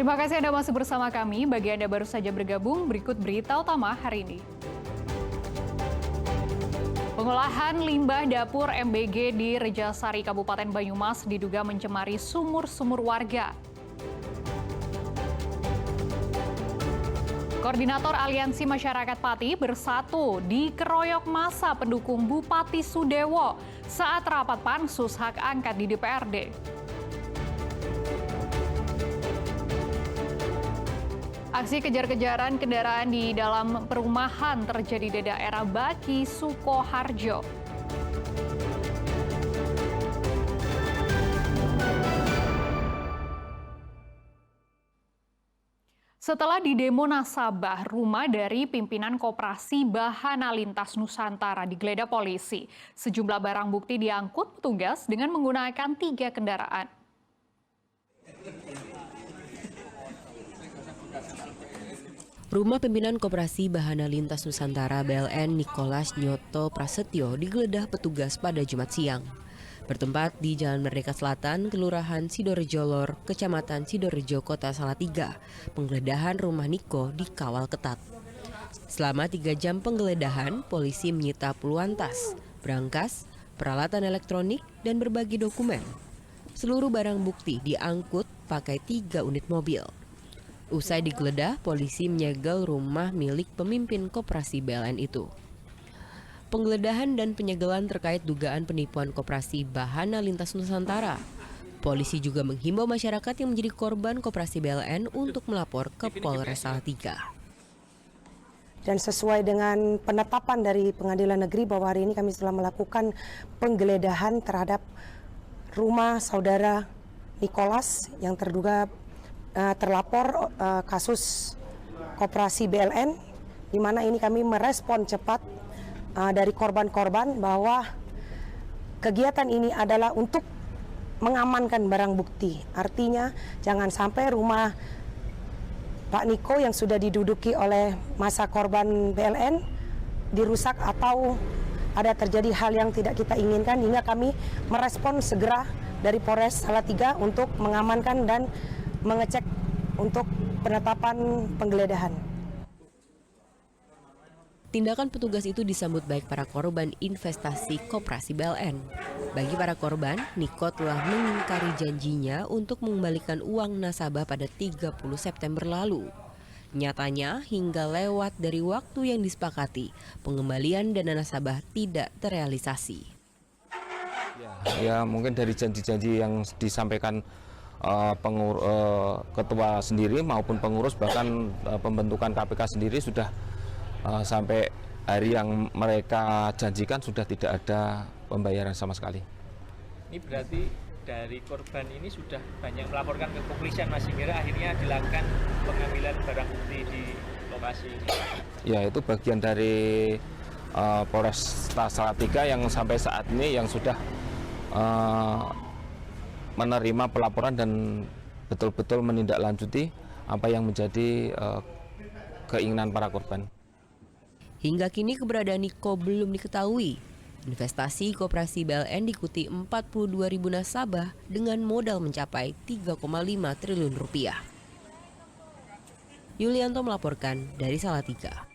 Terima kasih Anda masih bersama kami. Bagi Anda baru saja bergabung, berikut berita utama hari ini. Pengolahan limbah dapur MBG di Rejasari, Kabupaten Banyumas diduga mencemari sumur-sumur warga. Koordinator Aliansi Masyarakat Pati bersatu dikeroyok massa pendukung Bupati Sudewo saat rapat pansus hak angket di DPRD. Aksi kejar-kejaran kendaraan di dalam perumahan terjadi di daerah Baki, Sukoharjo. Setelah didemo nasabah, rumah dari pimpinan Koperasi Bahana Lintas Nusantara digeledah polisi. Sejumlah barang bukti diangkut petugas dengan menggunakan 3 kendaraan. Rumah pimpinan Koperasi Bahana Lintas Nusantara BLN Nicholas Nyoto Prasetyo digeledah petugas pada Jumat siang. Bertempat di Jalan Merdeka Selatan, Kelurahan Sidorejo Lor, Kecamatan Sidorejo, Kota Salatiga, penggeledahan rumah Niko dikawal ketat. Selama 3 jam penggeledahan, polisi menyita puluhan tas, berangkas, peralatan elektronik, dan berbagai dokumen. Seluruh barang bukti diangkut pakai 3 unit mobil. Usai digeledah, polisi menyegel rumah milik pemimpin Koperasi BLN itu. Penggeledahan dan penyegelan terkait dugaan penipuan Koperasi Bahana Lintas Nusantara. Polisi juga menghimbau masyarakat yang menjadi korban Koperasi BLN untuk melapor ke Polres Salatiga. Dan sesuai dengan penetapan dari Pengadilan Negeri bahwa hari ini kami telah melakukan penggeledahan terhadap rumah saudara Nicholas yang terduga terlapor kasus Koperasi BLN, di mana ini kami merespon cepat dari korban-korban bahwa kegiatan ini adalah untuk mengamankan barang bukti. Artinya jangan sampai rumah Pak Niko yang sudah diduduki oleh masa korban BLN dirusak atau ada terjadi hal yang tidak kita inginkan, hingga kami merespon segera dari Polres Salatiga untuk mengamankan dan mengecek untuk penetapan penggeledahan. Tindakan petugas itu disambut baik para korban investasi Koperasi BLN. Bagi para korban, Niko telah mengingkari janjinya untuk mengembalikan uang nasabah pada 30 September lalu. Nyatanya, hingga lewat dari waktu yang disepakati, pengembalian dana nasabah tidak terrealisasi. Ya, mungkin dari janji-janji yang disampaikan ketua sendiri maupun pengurus, bahkan pembentukan KPK sendiri sudah sampai hari yang mereka janjikan sudah tidak ada pembayaran sama sekali. Ini berarti dari korban ini sudah banyak melaporkan ke kepolisian, Mas, sehingga akhirnya dilakukan pengambilan barang bukti di lokasi. Ya, itu bagian dari Polres Salatiga yang sampai saat ini yang sudah menerima pelaporan dan betul-betul menindaklanjuti apa yang menjadi keinginan para korban. Hingga kini keberadaan Niko belum diketahui. Investasi Koperasi BLN diikuti 42.000 nasabah dengan modal mencapai 3,5 triliun rupiah. Yulianto melaporkan dari Salatiga.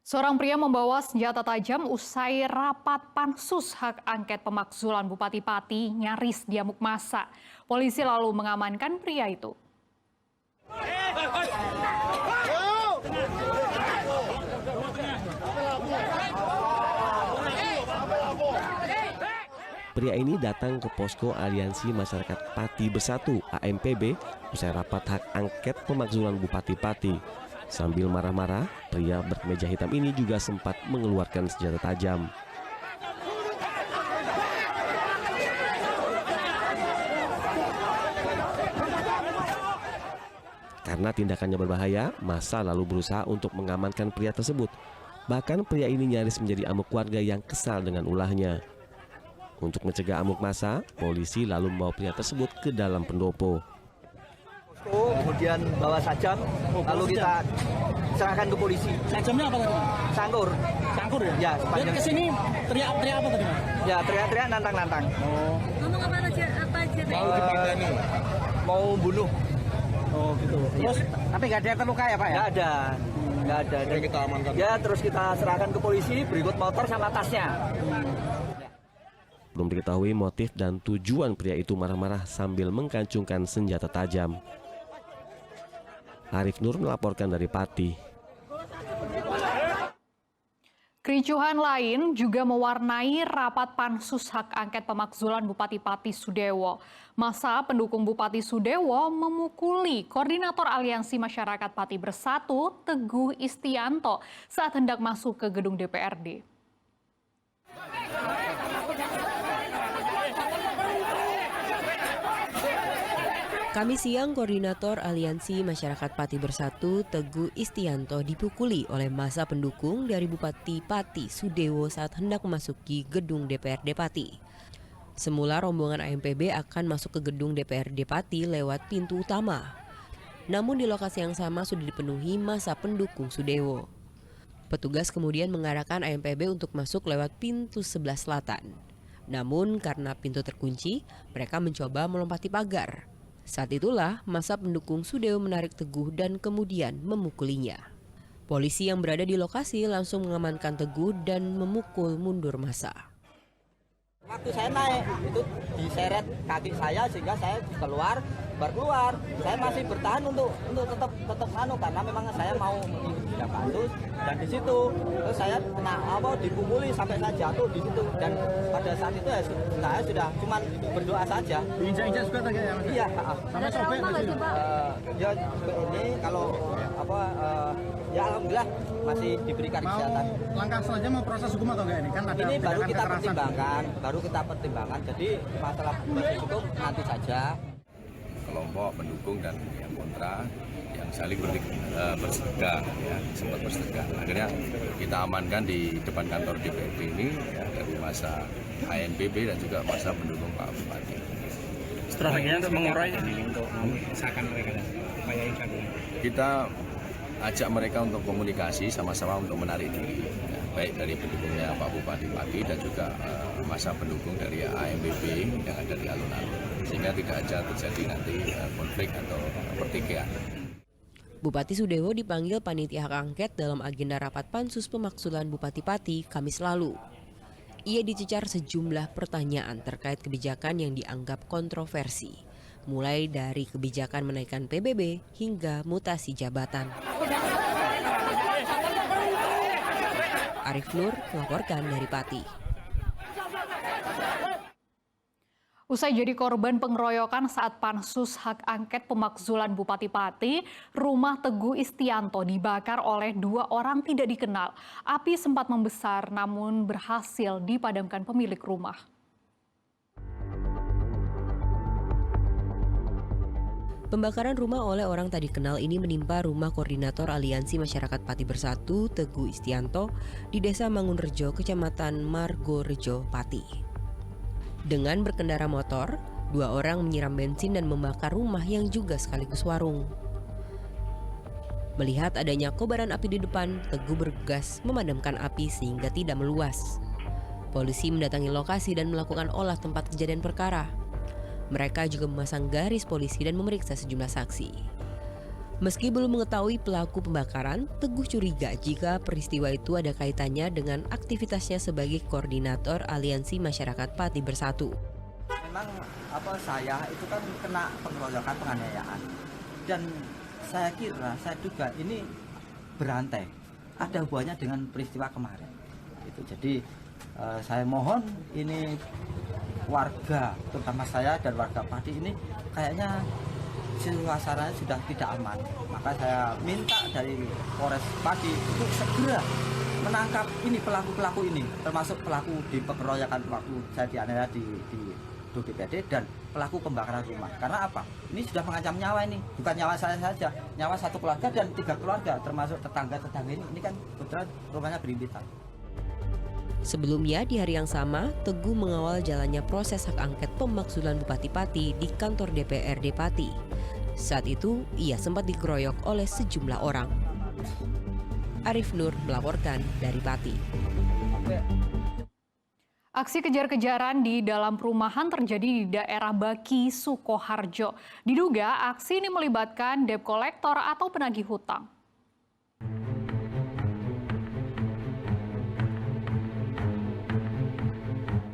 Seorang pria membawa senjata tajam usai rapat pansus hak angket pemakzulan Bupati Pati nyaris diamuk massa. Polisi lalu mengamankan pria itu. Pria ini datang ke posko Aliansi Masyarakat Pati Bersatu (AMPB) usai rapat hak angket pemakzulan Bupati Pati. Sambil marah-marah, pria berkemeja hitam ini juga sempat mengeluarkan senjata tajam. Karena tindakannya berbahaya, massa lalu berusaha untuk mengamankan pria tersebut. Bahkan pria ini nyaris menjadi amuk warga yang kesal dengan ulahnya. Untuk mencegah amuk massa, polisi lalu membawa pria tersebut ke dalam pendopo. Kemudian bawa sajam, lalu kita serahkan ke polisi. Sajamnya apa tadi? Sangkur. Sangkur ya? Ya, sepanjang. Dia kesini teriak-teriak apa tadi, Mas? Ya, teriak-teriak, nantang-nantang. Oh. Ngomong apa aja? Mau diperdani. mau bunuh. Oh gitu. Terus tapi nggak ada yang terluka ya Pak ya? Nggak ada. Dan kita amankan. Ya terus kita serahkan ke polisi, berikut motor sama tasnya. Belum diketahui motif dan tujuan pria itu marah-marah sambil mengkancungkan senjata tajam. Arif Nur melaporkan dari Pati. Kericuhan lain juga mewarnai rapat pansus hak angket pemakzulan Bupati Pati Sudewo. Masa pendukung Bupati Sudewo memukuli Koordinator Aliansi Masyarakat Pati Bersatu, Teguh Istianto, saat hendak masuk ke gedung DPRD. Kamis siang, Koordinator Aliansi Masyarakat Pati Bersatu, Teguh Istianto, dipukuli oleh massa pendukung dari Bupati Pati Sudewo saat hendak memasuki gedung DPRD Pati. Semula rombongan AMPB akan masuk ke gedung DPRD Pati lewat pintu utama. Namun di lokasi yang sama sudah dipenuhi massa pendukung Sudewo. Petugas kemudian mengarahkan AMPB untuk masuk lewat pintu sebelah selatan. Namun karena pintu terkunci, mereka mencoba melompati pagar. Saat itulah massa pendukung Sudewo menarik Teguh dan kemudian memukulinya. Polisi yang berada di lokasi langsung mengamankan Teguh dan memukul mundur massa. Waktu saya naik itu diseret kaki saya sehingga saya keluar. Saya masih bertahan untuk tetap karena memang saya mau mengikuti pansus, dan di situ terus saya kena dipukuli sampai saya jatuh di situ, dan pada saat itu ya saya sudah cuman berdoa saja. Diinjak-injak juga tadi ya? Iya. Sama sobek masih? Ya ini kalau ya alhamdulillah masih diberikan kesehatan. Langkah selanjutnya mau proses hukum atau enggak ini? Kan ada ini baru kita kekerasan. pertimbangkan. Jadi masalah proses hukum nanti saja. Kelompok pendukung dan yang kontra yang saling bersedekah, ya, sempat bersedekah. Akhirnya kita amankan di depan kantor DPRD ini ya, dari massa ANPB dan juga massa pendukung Pak Bupati. Strateginya untuk mengurai untuk memisahkan mereka. Kita ajak mereka untuk komunikasi sama-sama untuk menarik diri, ya, baik dari pendukungnya Pak Bupati Pati dan juga massa pendukung dari AMPB yang ada di alun-alun, sehingga tidak ada terjadi nanti konflik atau pertikaian. Bupati Sudewo dipanggil panitia hak angket dalam agenda rapat pansus pemakzulan Bupati Pati Kamis lalu. Ia dicecar sejumlah pertanyaan terkait kebijakan yang dianggap kontroversi, mulai dari kebijakan menaikkan PBB hingga mutasi jabatan. Arif Nur melaporkan dari Pati. Usai jadi korban pengeroyokan saat pansus hak angket pemakzulan Bupati Pati, rumah Teguh Istianto dibakar oleh 2 orang tidak dikenal. Api sempat membesar namun berhasil dipadamkan pemilik rumah. Pembakaran rumah oleh orang tak dikenal ini menimpa rumah Koordinator Aliansi Masyarakat Pati Bersatu, Teguh Istianto, di Desa Mangunrejo, Kecamatan Margorejo, Pati. Dengan berkendara motor, 2 orang menyiram bensin dan membakar rumah yang juga sekaligus warung. Melihat adanya kobaran api di depan, Teguh bergegas memadamkan api sehingga tidak meluas. Polisi mendatangi lokasi dan melakukan olah tempat kejadian perkara. Mereka juga memasang garis polisi dan memeriksa sejumlah saksi. Meski belum mengetahui pelaku pembakaran, Teguh curiga jika peristiwa itu ada kaitannya dengan aktivitasnya sebagai Koordinator Aliansi Masyarakat Pati Bersatu. Memang saya itu kan kena pengeroyokan, penganiayaan, dan saya duga ini berantai, ada hubungannya dengan peristiwa kemarin. Jadi saya mohon ini warga, terutama saya dan warga Pati ini kayaknya suasananya sudah tidak aman. Maka saya minta dari Polres Pati untuk segera menangkap ini pelaku-pelaku ini, termasuk pelaku di pengeroyokan waktu saya dianiaya di DPRD dan pelaku pembakaran rumah. Karena apa? Ini sudah mengancam nyawa ini, bukan nyawa saya saja, nyawa 1 keluarga dan 3 keluarga, termasuk tetangga-tetangga ini kan kebetulan rumahnya berimpitan. Sebelumnya di hari yang sama, Teguh mengawal jalannya proses hak angket pemakzulan Bupati Pati di kantor DPRD Pati. Saat itu, ia sempat dikeroyok oleh sejumlah orang. Arif Nur melaporkan dari Pati. Aksi kejar-kejaran di dalam perumahan terjadi di daerah Baki, Sukoharjo. Diduga aksi ini melibatkan debt collector atau penagih hutang.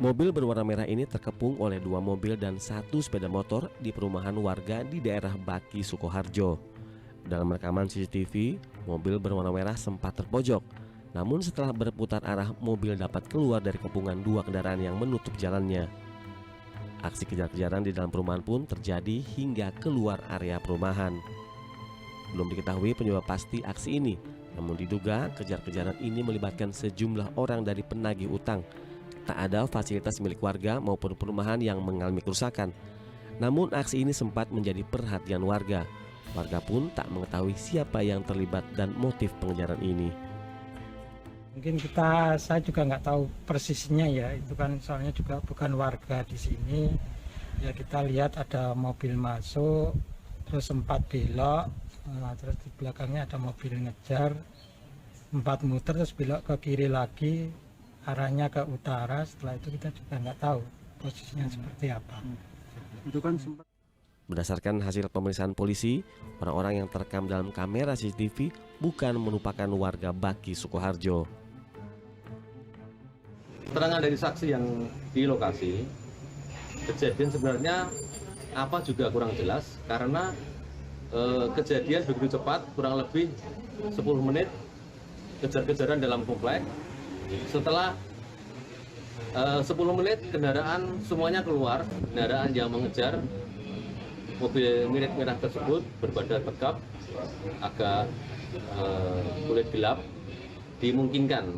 Mobil berwarna merah ini terkepung oleh 2 mobil dan 1 sepeda motor di perumahan warga di daerah Baki, Sukoharjo. Dalam rekaman CCTV, mobil berwarna merah sempat terpojok. Namun setelah berputar arah, mobil dapat keluar dari kepungan 2 kendaraan yang menutup jalannya. Aksi kejar-kejaran di dalam perumahan pun terjadi hingga keluar area perumahan. Belum diketahui penyebab pasti aksi ini, namun diduga kejar-kejaran ini melibatkan sejumlah orang dari penagih utang. Tak ada fasilitas milik warga maupun perumahan yang mengalami kerusakan. Namun aksi ini sempat menjadi perhatian warga. Warga pun tak mengetahui siapa yang terlibat dan motif pengejaran ini. Mungkin saya juga nggak tahu persisnya ya, itu kan soalnya juga bukan warga di sini. Ya kita lihat ada mobil masuk, terus sempat belok, terus di belakangnya ada mobil ngejar, 4 muter terus belok ke kiri lagi, arahnya ke utara. Setelah itu kita juga nggak tahu posisinya seperti apa. Itu kan sempat. Berdasarkan hasil pemeriksaan polisi, orang-orang yang terekam dalam kamera CCTV bukan merupakan warga Baki, Sukoharjo. Keterangan dari saksi yang di lokasi, kejadian sebenarnya apa juga kurang jelas karena kejadian begitu cepat, kurang lebih 10 menit kejar-kejaran dalam komplek. Setelah 10 menit kendaraan semuanya keluar, kendaraan yang mengejar mobil mirip merah tersebut berbadan tegap, agak kulit gelap, dimungkinkan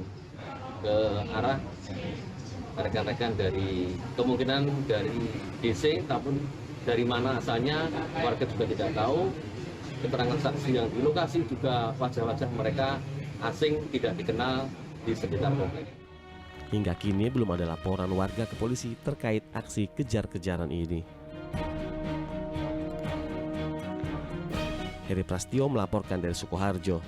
ke arah rekan-rekan dari kemungkinan dari DC, tapi dari mana asalnya warga juga tidak tahu. Keterangan saksi yang di lokasi juga wajah-wajah mereka asing, tidak dikenal di sekitar komplek. Hingga kini belum ada laporan warga ke polisi terkait aksi kejar-kejaran ini. Heri Prastio melaporkan dari Sukoharjo.